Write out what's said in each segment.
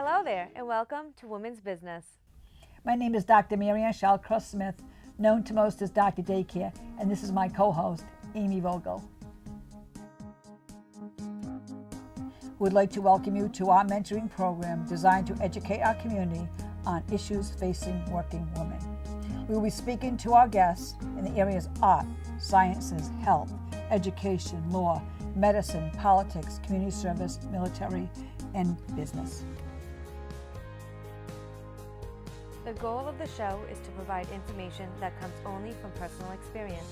Hello there, and welcome to Women's Business. My name is Dr. Mary Ann Shallcross Smith, known to most as Dr. Daycare, and this is my co-host, Amy Vogel. We'd like to welcome you to our mentoring program designed to educate our community on issues facing working women. We will be speaking to our guests in the areas art, sciences, health, education, law, medicine, politics, community service, military, and business. The goal of the show is to provide information that comes only from personal experience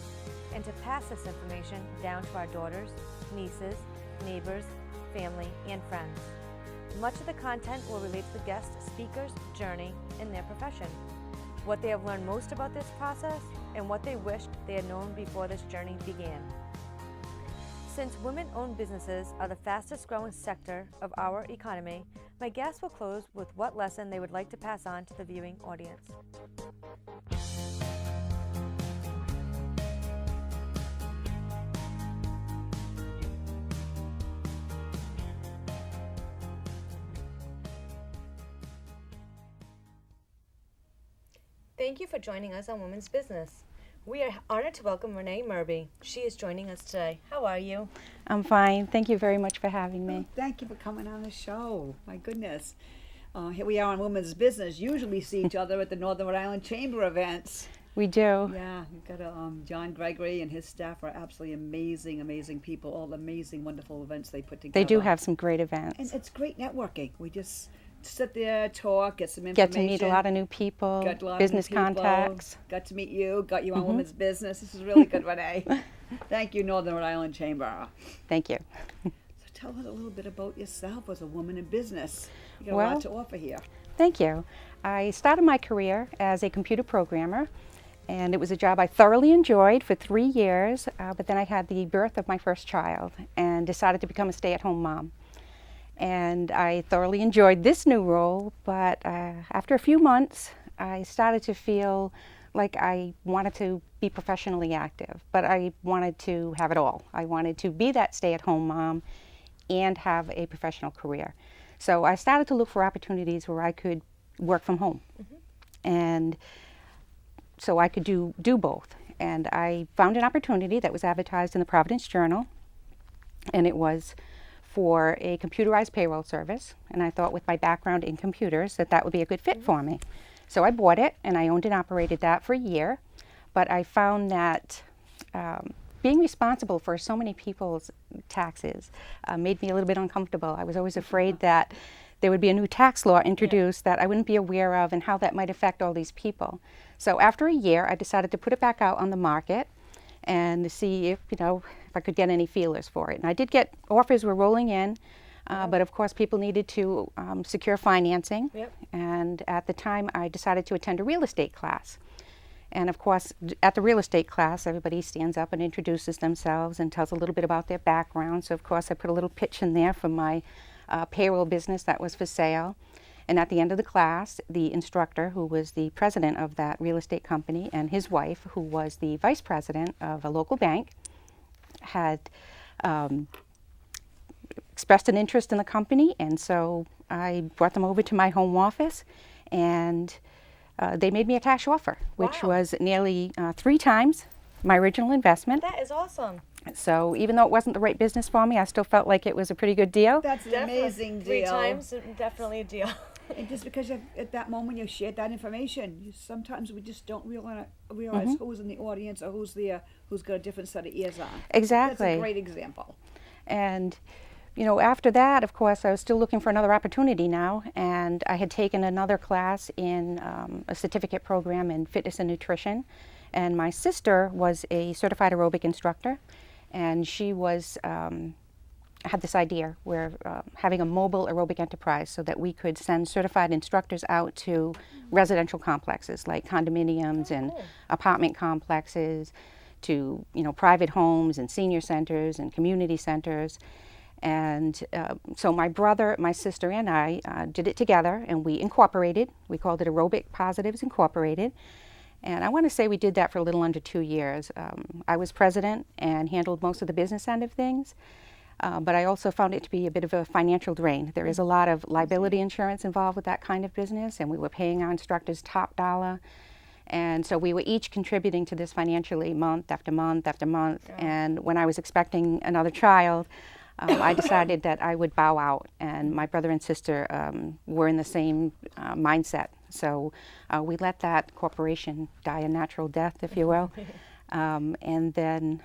and to pass this information down to our daughters, nieces, neighbors, family, and friends. Much of the content will relate to the guest speaker's journey in their profession, what they have learned most about this process, and what they wished they had known before this journey began. Since women-owned businesses are the fastest growing sector of our economy, my guests will close with what lesson they would like to pass on to the viewing audience. Thank you for joining us on Women's Business. We are honored to welcome Renee Murby. She is joining us today. How are you? I'm fine. Thank you very much for having me. Thank you for coming on the show. My goodness. Here we are on Women's Business. Usually we see each other at the Northern Rhode Island Chamber events. We do. Yeah, we've got John Gregory and his staff are absolutely amazing people. All the amazing, wonderful events they put together. They do have some great events. And it's great networking. We just sit there, talk, get some information. Get to meet a lot of new people, business contacts. Got to meet you, got you on Women's Business. This is really good, Renee. Thank you, Northern Rhode Island Chamber. Thank you. So tell us a little bit about yourself as a woman in business. You got a Well, lot to offer here. Thank you. I started my career as a computer programmer, and it was a job I thoroughly enjoyed for 3 years, but then I had the birth of my first child and decided to become a stay-at-home mom. And I thoroughly enjoyed this new role, but after a few months, I started to feel like I wanted to be professionally active, but I wanted to have it all. I wanted to be that stay-at-home mom and have a professional career. So I started to look for opportunities where I could work from home. And so I could do both. And I found an opportunity that was advertised in the Providence Journal, and it was for a computerized payroll service, and I thought with my background in computers that would be a good fit for me. So I bought it, and I owned and operated that for a year, but I found that being responsible for so many people's taxes made me a little bit uncomfortable. I was always afraid that there would be a new tax law introduced that I wouldn't be aware of and how that might affect all these people. So after a year, I decided to put it back out on the market and to see if I could get any feelers for it. And I did get offers were rolling in, but of course people needed to secure financing. And at the time I decided to attend a real estate class. And of course at the real estate class everybody stands up and introduces themselves and tells a little bit about their background. So of course I put a little pitch in there for my payroll business that was for sale. And at the end of the class, the instructor, who was the president of that real estate company, and his wife, who was the vice president of a local bank, had expressed an interest in the company. And so I brought them over to my home office, and they made me a cash offer, which was nearly 3 times my original investment. That is awesome. So even though it wasn't the right business for me, I still felt like it was a pretty good deal. That's an amazing deal. 3 times, definitely a deal. And just because at that moment you shared that information, sometimes we just don't realize who's in the audience or who's there, who's got a different set of ears on. Exactly. That's a great example. And after that, of course, I was still looking for another opportunity now, and I had taken another class in a certificate program in fitness and nutrition, and my sister was a certified aerobic instructor, and she was had this idea where having a mobile aerobic enterprise so that we could send certified instructors out to residential complexes like condominiums and apartment complexes, to private homes and senior centers and community centers. And so my brother, my sister, and I did it together, and we incorporated. We called it Aerobic Positives Incorporated. And I want to say we did that for a little under 2 years. I was president and handled most of the business end of things. But I also found it to be a bit of a financial drain. There is a lot of liability insurance involved with that kind of business, and we were paying our instructors top dollar. And so we were each contributing to this financially month after month after month. Yeah. And when I was expecting another child, I decided that I would bow out. And my brother and sister were in the same mindset. So we let that corporation die a natural death, if you will. And then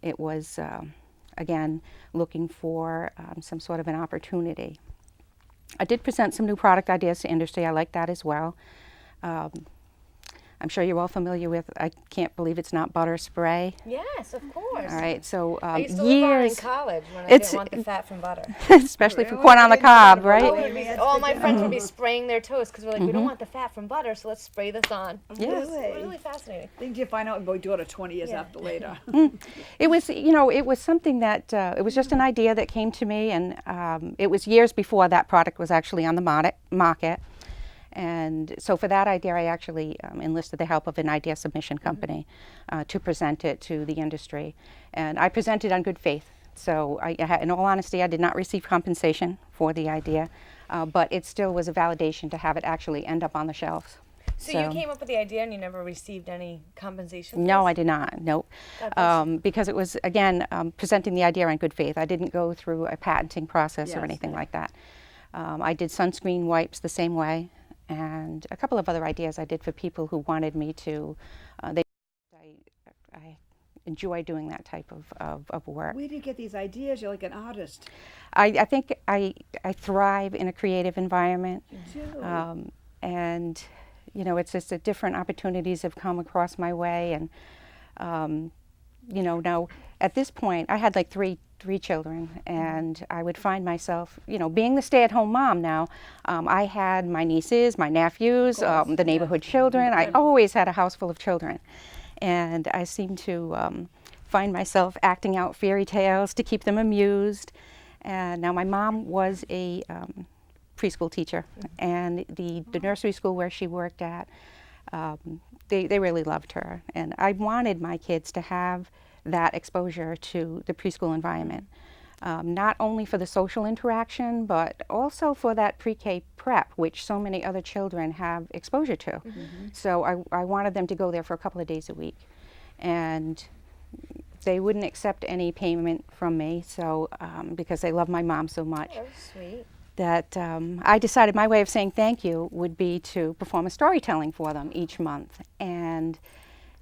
it was, again, looking for some sort of an opportunity. I did present some new product ideas to industry. I like that as well. I'm sure you're all familiar with, I can't believe it's not butter spray. Yes, of course. All right, so I used to live on in college when I It's- didn't want the fat from butter. especially for corn on the cob, right? All my friends would be spraying their toast because we're like, we don't want the fat from butter, so let's spray this on. Yes. It's really fascinating. Things you find out about your daughter 20 years Yeah. after later. It was, you know, it was something that, it was just an idea that came to me, and it was years before that product was actually on the market. And so for that idea, I actually enlisted the help of an idea submission company to present it to the industry. And I presented on good faith. So in all honesty, I did not receive compensation for the idea, but it still was a validation to have it actually end up on the shelves. So you came up with the idea and you never received any compensation? For No, this? I did not. Nope. God bless you. Because it was, again, presenting the idea on good faith. I didn't go through a patenting process or Yes. anything like that. I did sunscreen wipes the same way, and a couple of other ideas I did for people who wanted me to. I enjoy doing that type of work. Where do you get these ideas? You're like an artist. I think I thrive in a creative environment. Too. And you know, it's just that different opportunities have come across my way, and you know, now at this point I had like three children, and I would find myself, you know, being the stay-at-home mom now, I had my nieces, my nephews, the neighborhood children. I always had a house full of children, and I seemed to find myself acting out fairy tales to keep them amused. And now my mom was a preschool teacher, and the nursery school where she worked at, they really loved her, and I wanted my kids to have that exposure to the preschool environment, not only for the social interaction, but also for that pre-K prep, which so many other children have exposure to. So I wanted them to go there for a couple of days a week, and they wouldn't accept any payment from me, so because they love my mom so much. Oh, sweet. That I decided my way of saying thank you would be to perform a storytelling for them each month. And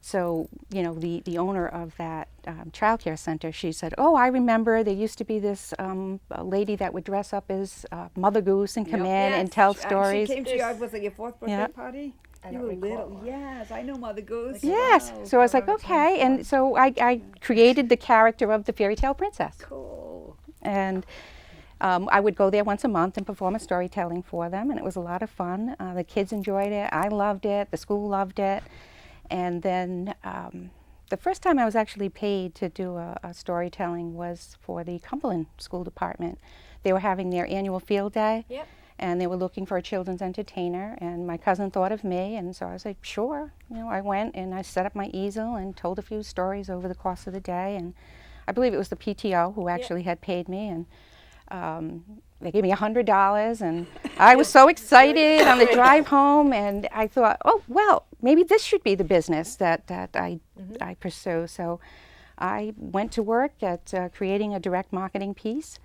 so, you know, the owner of that child care center, she said, oh, I remember there used to be this lady that would dress up as Mother Goose and come in and tell stories. She came to you, was it your 4th birthday Yeah. party? I You don't were recall little. one. Yes, I know Mother Goose. Yes, Wow. so I was like, okay, and so I created the character of the fairy tale princess. Cool. And I would go there once a month and perform a storytelling for them, and it was a lot of fun. The kids enjoyed it, I loved it, the school loved it. And then the first time I was actually paid to do a storytelling was for the Cumberland School Department. They were having their annual field day, Yep. and they were looking for a children's entertainer, and my cousin thought of me, and so I was like, sure. You know, I went and I set up my easel and told a few stories over the course of the day, and I believe it was the PTO who actually had paid me, and they gave me $100, and I was so excited on the drive home, and I thought, oh, well, maybe this should be the business that I pursue. So I went to work at creating a direct marketing piece,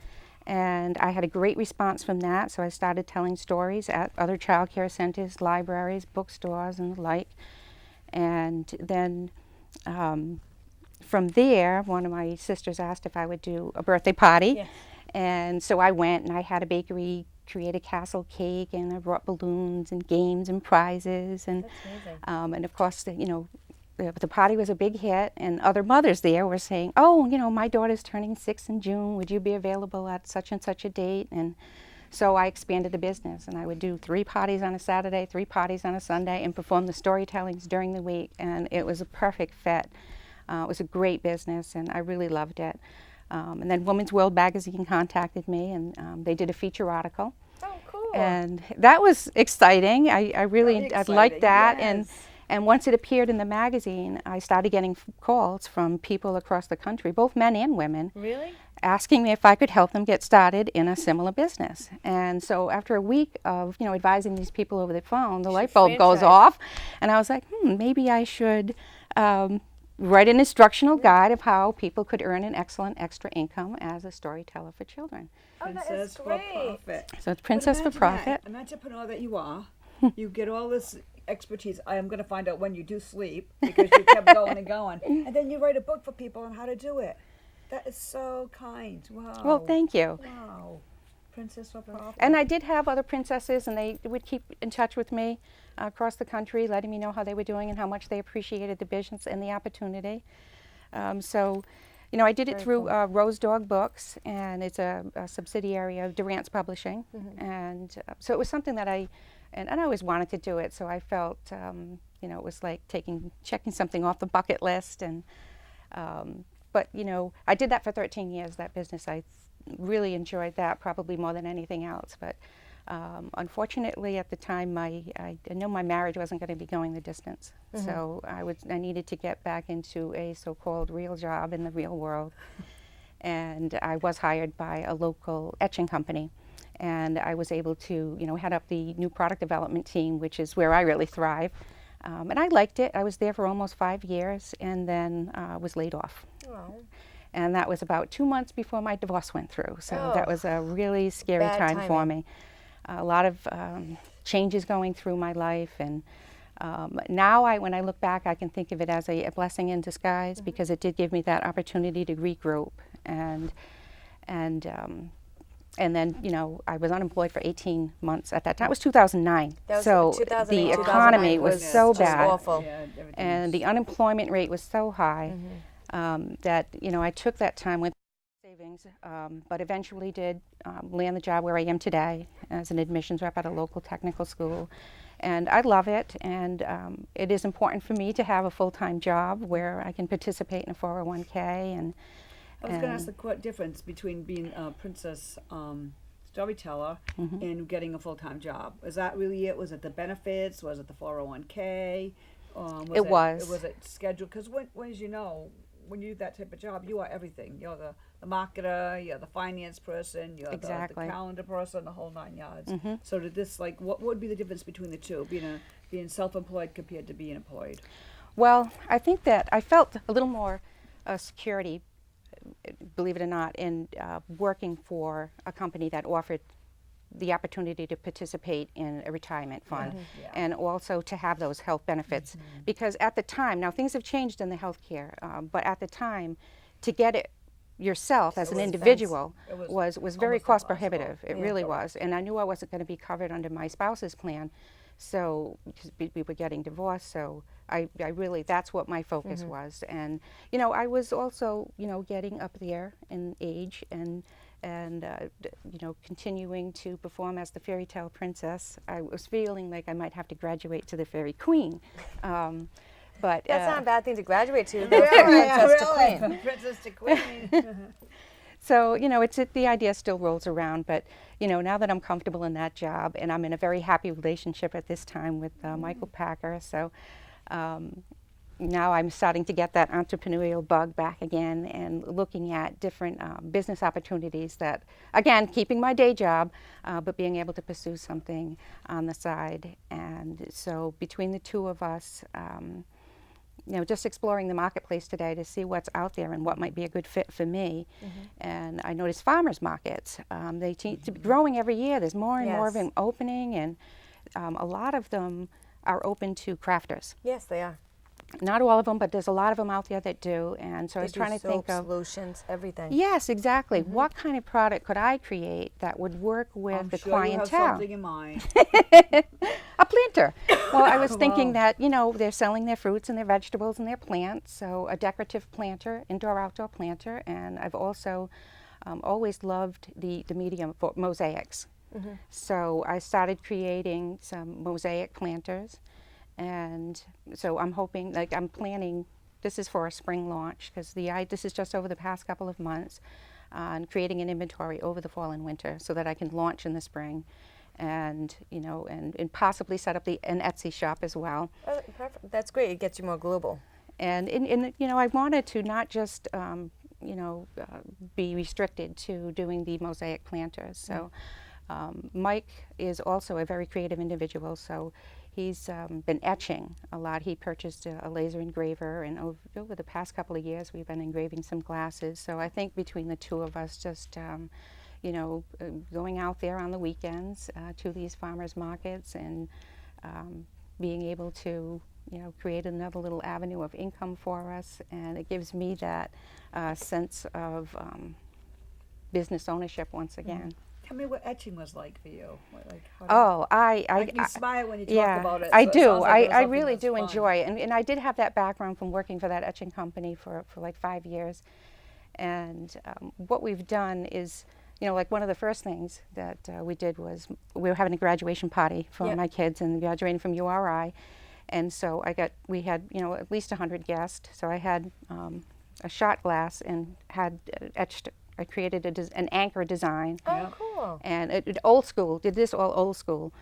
and I had a great response from that, so I started telling stories at other child care centers, libraries, bookstores, and the like. And then from there, one of my sisters asked if I would do a birthday party. Yeah. And so I went, and I had a bakery create a castle cake, and I brought balloons and games and prizes, and That's amazing. and of course, you know, the party was a big hit, and other mothers there were saying, oh, you know, my daughter's turning 6 in June, would you be available at such and such a date? And so I expanded the business, and I would do 3 parties on a Saturday, 3 parties on a Sunday, and perform the storytellings during the week, and it was a perfect fit. It was a great business, and I really loved it. And then Women's World magazine contacted me, and they did a feature article. Oh, cool. And that was exciting. I really Very liked that. exciting, And once it appeared in the magazine, I started getting calls from people across the country, both men and women. Really? asking me if I could help them get started in a similar business. And so after a week of, advising these people over the phone, the light bulb goes off, and I was like, maybe I should write an instructional guide of how people could earn an excellent extra income as a storyteller for children. Princess for Profit. So it's Princess for Profit. An entrepreneur that you are, you get all this expertise. I am going to find out when you do sleep because you kept going and going. And then you write a book for people on how to do it. That is so kind. Wow. Well, thank you. Wow. Princess for Profit. And I did have other princesses, and they would keep in touch with me across the country, letting me know how they were doing and how much they appreciated the business and the opportunity. So, I did it through Rose Dog Books, and it's a subsidiary of Durant's Publishing. And so it was something that I always wanted to do it. So I felt, it was like checking something off the bucket list. And but I did that for 13 years. That business, I really enjoyed that, probably more than anything else. But unfortunately, at the time, I knew my marriage wasn't going to be going the distance. So I needed to get back into a so-called real job in the real world. And I was hired by a local etching company. And I was able to, head up the new product development team, which is where I really thrive. And I liked it. I was there for almost 5 years, and then was laid off. Oh. And that was about 2 months before my divorce went through. So that was a really scary time for me. A lot of changes going through my life, and now when I look back, I can think of it as a blessing in disguise, because it did give me that opportunity to regroup. And then, I was unemployed for 18 months at that time. It was 2009. So the economy was so bad. Awful. Yeah, And the unemployment rate was so high that, I took that time with savings, but eventually did land the job where I am today as an admissions rep at a local technical school. And I love it, and it is important for me to have a full-time job where I can participate in a 401k. And I was going to ask the difference between being a princess storyteller and getting a full-time job. Was that really it? Was it the benefits? Was it the 401k? Was it scheduled? Because as you know, when you do that type of job, you are everything. You're the marketer, you're the finance person, you're the calendar person, the whole 9 yards. So did this, what would be the difference between the two, being self-employed compared to being employed? Well, I think that I felt a little more security, believe it or not, in working for a company that offered the opportunity to participate in a retirement fund and also to have those health benefits. Because at the time, now things have changed in the healthcare, but at the time, to get it yourself as an individual was very cost prohibitive. It really was. And I knew I wasn't going to be covered under my spouse's plan. So we were getting divorced, so I really, that's what my focus was. And, I was also, getting up there in age and continuing to perform as the fairy tale princess. I was feeling like I might have to graduate to the fairy queen. But That's not a bad thing to graduate to. Princess to queen. So, the idea still rolls around, but, now that I'm comfortable in that job, and I'm in a very happy relationship at this time with Michael Packer, so now I'm starting to get that entrepreneurial bug back again and looking at different business opportunities that, again, keeping my day job, but being able to pursue something on the side. And so between the two of us, just exploring the marketplace today to see what's out there and what might be a good fit for me. And I noticed farmers markets, they seem to be growing every year. There's more and more of them opening, and a lot of them are open to crafters. Yes, they are. Not all of them, but there's a lot of them out there that do. And so I was They trying to do think soap, of solutions, everything. Yes, exactly. What kind of product could I create that would work with the clientele? You have something in mind. A planter. Well, I was thinking that, they're selling their fruits and their vegetables and their plants, so a decorative planter, indoor-outdoor planter, and I've also always loved the medium for mosaics. So I started creating some mosaic planters, and so I'm hoping, I'm planning, this is for a spring launch, because this is just over the past couple of months, on creating an inventory over the fall and winter so that I can launch in the spring. And and possibly set up an Etsy shop as well. Perfect. That's great. It gets you more global. And I wanted to not just be restricted to doing the mosaic planters. So Mike is also a very creative individual, so he's been etching a lot. He purchased a laser engraver, and over the past couple of years we've been engraving some glasses. So I think between the two of us, just going out there on the weekends to these farmers markets and being able to create another little avenue of income for us, and it gives me that sense of business ownership once again. Tell me what etching was like for you. You smile when you talk about it. I so do. it sounds like it was I something really that's do fun. enjoy it, and I did have that background from working for that etching company for like 5 years, and what we've done is, like one of the first things that we did was we were having a graduation party for my kids, and graduating from URI. And so we had, at least 100 guests. So I had a shot glass and had I created an anchor design. Oh, cool. And it old school, did this all old school,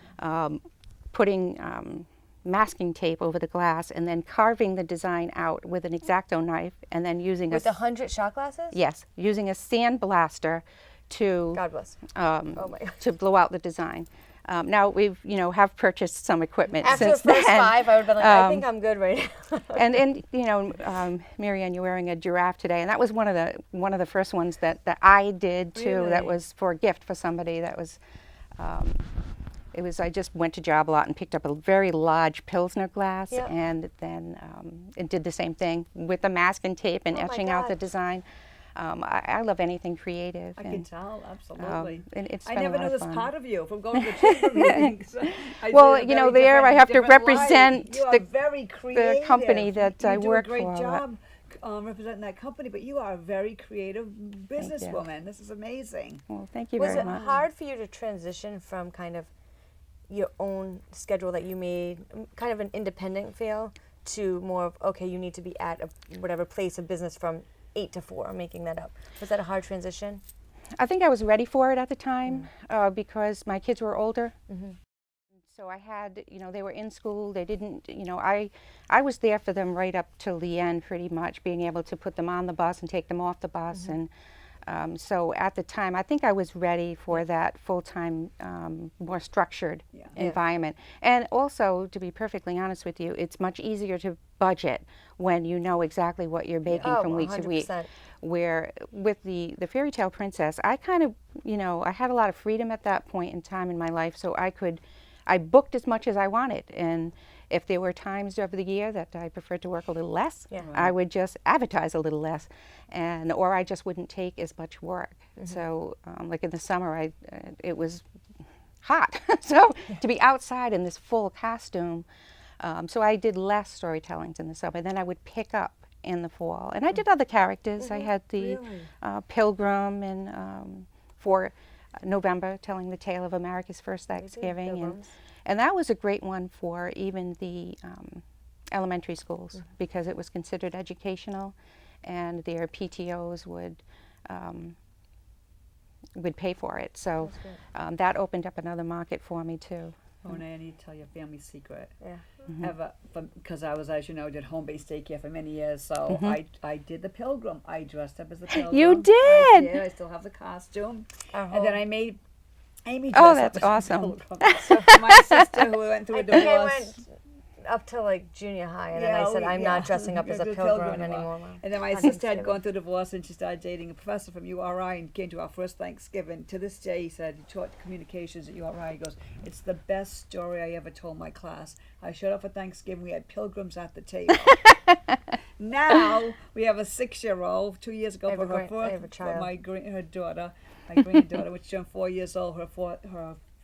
putting masking tape over the glass and then carving the design out with an X-Acto knife, and then using With 100 shot glasses? Yes, using a sand blaster to God bless. oh my God. To blow out the design. Now we've have purchased some equipment After since the first then. 5, I would have been like, I think I'm good right now. and Mary Ann, you're wearing a giraffe today, and that was one of the first ones that I did too. Really? That was for a gift for somebody. That was I just went to Job Lot and picked up a very large Pilsner glass, and then and did the same thing with the masking tape and etching out the design. I love anything creative. I can tell, absolutely. And it's I been a never lot knew of this fun. part of you from going to the chamber meetings. Well, there I have to represent you are very creative. the company that I work for. You do a great job representing that company, but you are a very creative businesswoman. This is amazing. Well, thank you Was very it much. hard for you to transition from kind of your own schedule that you made, kind of an independent feel, to more of, okay, you need to be at whatever place of business from 8 to 4, I'm making that up. Was that a hard transition? I think I was ready for it at the time because my kids were older. So I had, they were in school. They didn't, I was there for them right up till the end, pretty much, being able to put them on the bus and take them off the bus. And so at the time, I think I was ready for that full-time, more structured environment. And also, to be perfectly honest with you, it's much easier to budget when you know exactly what you're baking from week to week. Where with the Fairy Tale Princess, I kind of, I had a lot of freedom at that point in time in my life, so I booked as much as I wanted. And if there were times of the year that I preferred to work a little less, I would just advertise a little less, or I just wouldn't take as much work. So, like in the summer, it was hot, so to be outside in this full costume, so I did less storytellings in the summer. Then I would pick up in the fall, and I did other characters. I had the Pilgrim, and for November, telling the tale of America's first Thanksgiving, and that was a great one for even the elementary schools because it was considered educational, and their PTOs would pay for it. So that opened up another market for me too. Renee, I need to tell you a family secret. Because I was, as you know, did home-based daycare for many years, so I did the Pilgrim. I dressed up as the Pilgrim. You did? I did. I still have the costume. And then I made Amy dress up that's as awesome. the Pilgrim. So my sister, who went through a divorce. I went up to like junior high, and then I said, I'm not dressing up as a pilgrim anymore. And then my sister had gone through divorce, and she started dating a professor from URI and came to our first Thanksgiving. To this day, he said, he taught communications at URI. He goes, it's the best story I ever told my class. I showed up for Thanksgiving, we had pilgrims at the table. Now, we have a 6-year-old, 2 years ago for her daughter, my granddaughter, which turned 4 years old, her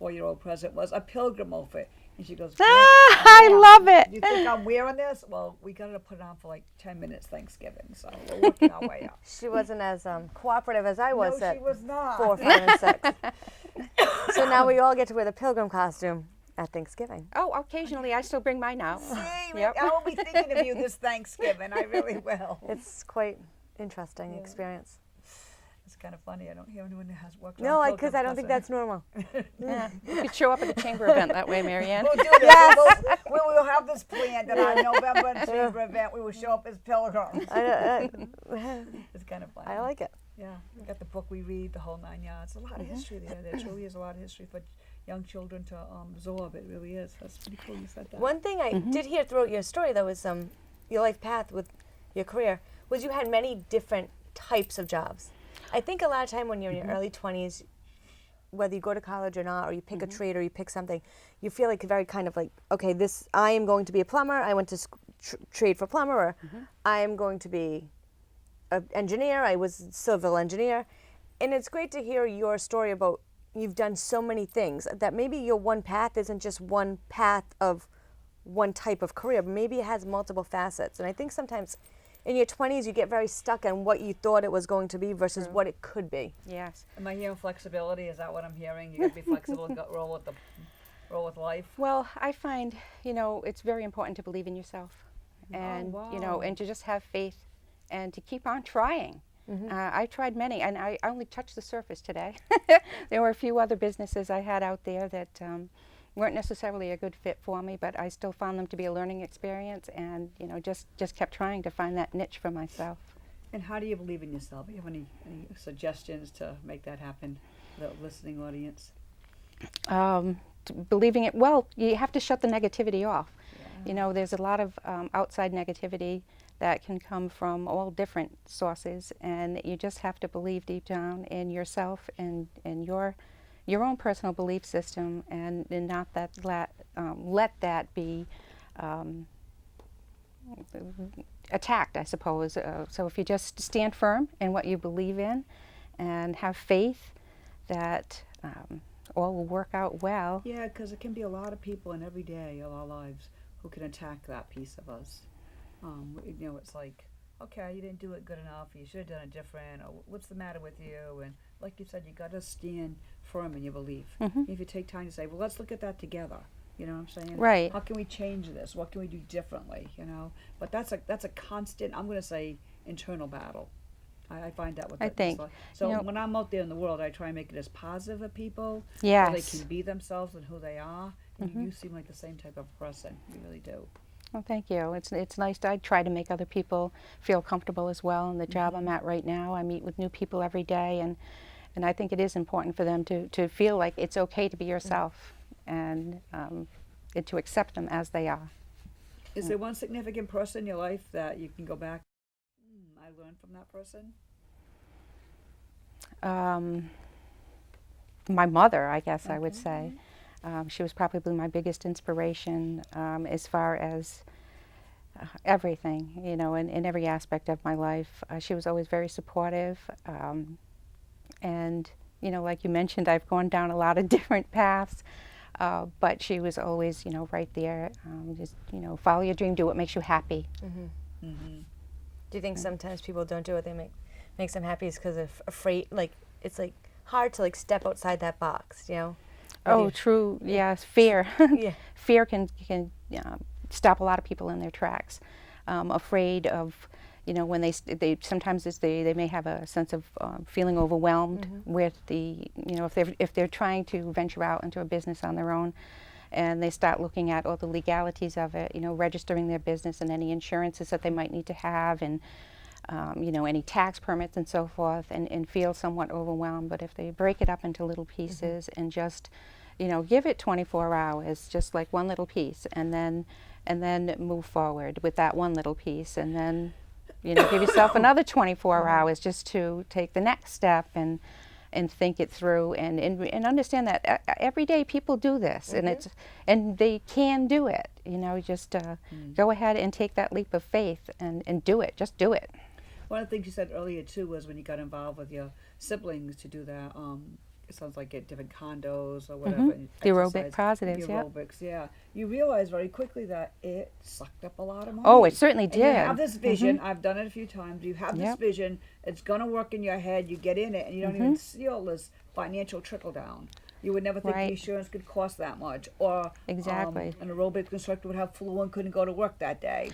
4-year-old present was a pilgrim outfit. And she goes, I love it. You think I'm wearing this? Well, we got to put it on for like 10 minutes Thanksgiving, so we're working our way up. She wasn't as cooperative as I was No, she was not. 4, 5, and 6. So now we all get to wear the pilgrim costume at Thanksgiving. Oh, occasionally I still bring mine out. See, I will be thinking of you this Thanksgiving. I really will. It's quite interesting experience. It's kind of funny. I don't hear anyone who has worked on No, pilgrim because I don't think that's normal. Yeah. You could show up at a chamber event that way, Mary Ann. We'll do this. we will have this planned at our November and December event. We will show up as pilgrims. It's kind of fun. I like it. Yeah, we got the book we read, the whole 9 yards. A lot of history there. There truly is a lot of history for young children to absorb. It really is. That's pretty cool you said that. One thing I did hear throughout your story, though, was your life path with your career, was you had many different types of jobs. I think a lot of time when you're in your early 20s, whether you go to college or not, or you pick a trade or you pick something, you feel like very kind of like, okay, I am going to be a plumber. I went to trade for plumber, or I am going to be an engineer. I was a civil engineer. And it's great to hear your story about you've done so many things, that maybe your one path isn't just one path of one type of career, but maybe it has multiple facets. And I think sometimes in your 20s, you get very stuck on what you thought it was going to be versus what it could be. Yes. Am I hearing flexibility? Is that what I'm hearing? You got to be flexible and roll with life. Well, I find, it's very important to believe in yourself, and and to just have faith, and to keep on trying. I tried many, and I only touched the surface today. There were a few other businesses I had out there that weren't necessarily a good fit for me, but I still found them to be a learning experience, and just kept trying to find that niche for myself. And how do you believe in yourself? Do you have any suggestions to make that happen for the listening audience? Believing it, well, you have to shut the negativity off. Yeah. There's a lot of outside negativity that can come from all different sources, and you just have to believe deep down in yourself and your own personal belief system, and not let that be attacked, I suppose. So if you just stand firm in what you believe in and have faith that all will work out well. Yeah, because it can be a lot of people in every day of our lives who can attack that piece of us. It's like, okay, you didn't do it good enough, you should have done it different, or what's the matter with you? And like you said, you got to stand firm in your belief. If you take time to say, well, let's look at that together. You know what I'm saying? Right. How can we change this? What can we do differently? But that's a constant, I'm going to say, internal battle. I find that with I think. So when I'm out there in the world, I try and make it as positive of people. Yes. So they can be themselves and who they are. And you seem like the same type of person. You really do. Well, thank you. It's nice. I try to make other people feel comfortable as well. In the job I'm at right now, I meet with new people every day, and I think it is important for them to feel like it's okay to be yourself, and to accept them as they are. Is there one significant person in your life that you can go back, I learned from that person? My mother, I guess I would say. She was probably my biggest inspiration as far as everything, in every aspect of my life. She was always very supportive. And, like you mentioned, I've gone down a lot of different paths, but she was always, right there. Just, follow your dream, do what makes you happy. Do you think sometimes people don't do what they makes them happy is because they're afraid, it's hard to step outside that box, Oh, true. Yes, fear. Yeah. Fear can stop a lot of people in their tracks. Afraid of, when they sometimes they may have a sense of feeling overwhelmed with the, if they're trying to venture out into a business on their own, and they start looking at all the legalities of it, registering their business and any insurances that they might need to have, and any tax permits and so forth, and feel somewhat overwhelmed. But if they break it up into little pieces and just, give it 24 hours, just like one little piece, and then move forward with that one little piece, and then, give yourself another 24 hours just to take the next step and think it through, and understand that every day people do this, and they can do it. Just go ahead and take that leap of faith and do it. Just do it. One of the things you said earlier too was when you got involved with your siblings to do that. It sounds like at different condos or whatever. The aerobic positives, the aerobics, yeah. You realize very quickly that it sucked up a lot of money. Oh, it certainly did. And you have this vision. I've done it a few times. You have this vision. It's going to work in your head. You get in it, and you don't even see all this financial trickle down. You would never think the insurance could cost that much, or exactly an aerobics instructor would have flu and couldn't go to work that day.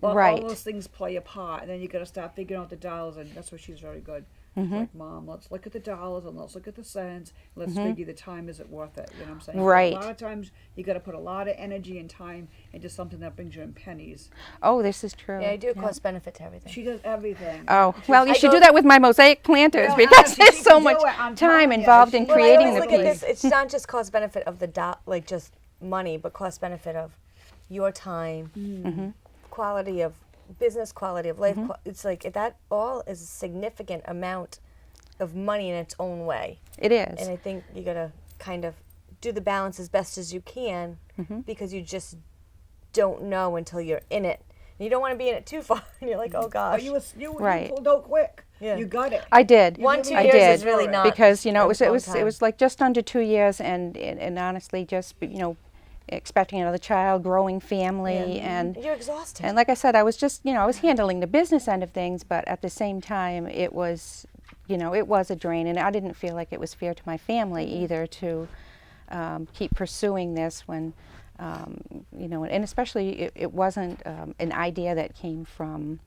All those things play a part, and then you got to start figuring out the dials, and that's where she's very good. Like, Mom, let's look at the dollars and let's look at the cents. Let's figure the time, is it worth it? You know what I'm saying? Right. A lot of times you got to put a lot of energy and time into something that brings you in pennies. Oh, this is true. Yeah, I do a cost benefit to everything. She does everything. Oh, well, you I should go- do that with my mosaic planters Well, because honestly, there's she so can do much it, I'm time telling you. involved in Well, I I creating always the look at piece. this. It's not just cost benefit of the like just money, but cost benefit of your time, quality of business, quality of life. It's like that all is a significant amount of money in its own way. It is. And I think you gotta kind of do the balance as best as you can because you just don't know until you're in it. And you don't want to be in it too far. And you're like, oh gosh. You Right. pulled out quick. Yeah. You got it. I did. 1-2 I years did. is really not because it a was long time. like just under 2 years, and honestly, just expecting another child, growing family, and You're exhausted. like I said, I was just I was handling the business end of things, but at the same time, it was it was a drain, and I didn't feel like it was fair to my family either to keep pursuing this when and especially it wasn't an idea that came from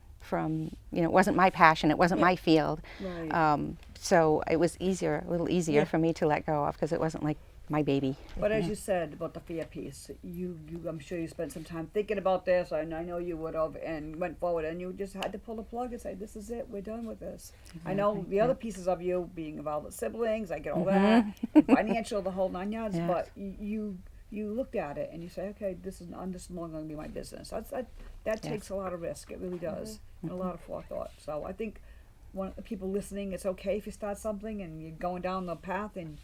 it wasn't my passion, it wasn't my field. Right. So it was a little easier for me to let go of because it wasn't like my baby. But as you said about the fear piece, I'm sure you spent some time thinking about this, and I know you would have, and went forward, and you just had to pull the plug and say, "This is it. We're done with this." I know the other pieces of you being involved with siblings, I get all that, and financial, the whole 9 yards. Yes. But you looked at it and you say, "Okay, this is no longer going to be my business." That takes a lot of risk. It really does, and a lot of forethought. So I think. One of the people listening, it's okay if you start something and you're going down the path and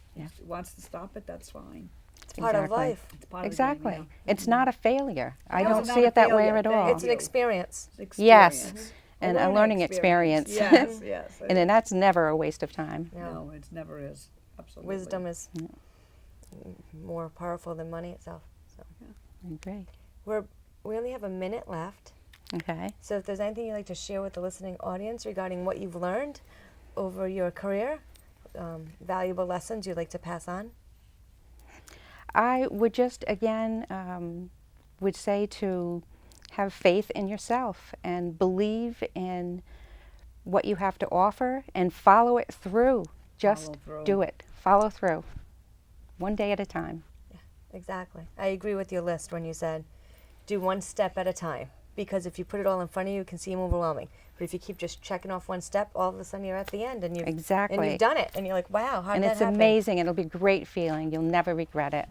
wants to stop it, that's fine. It's part of life. It's part Exactly. of the game, It's not a failure. I No, don't it's not see a it that way failure. at all. It's an experience. Yes. And a learning experience. Yes, yes. And that's never a waste of time. No, it never is. Absolutely. Wisdom is more powerful than money itself. So Great. we only have a minute left. Okay. So if there's anything you'd like to share with the listening audience regarding what you've learned over your career, valuable lessons you'd like to pass on? I would just, again, would say to have faith in yourself and believe in what you have to offer and follow it through. Just Follow through. do it. Follow through. One day at a time. Exactly. I agree with your list when you said, do one step at a time. Because if you put it all in front of you, it can seem overwhelming. But if you keep just checking off one step, all of a sudden you're at the end and you've done it. And you're like, wow, how did that happen? And it's amazing. It'll be a great feeling. You'll never regret it.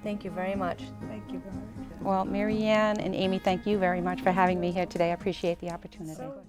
Thank you very much. Thank you very much. Well, Mary Ann and Amy, thank you very much for having me here today. I appreciate the opportunity. So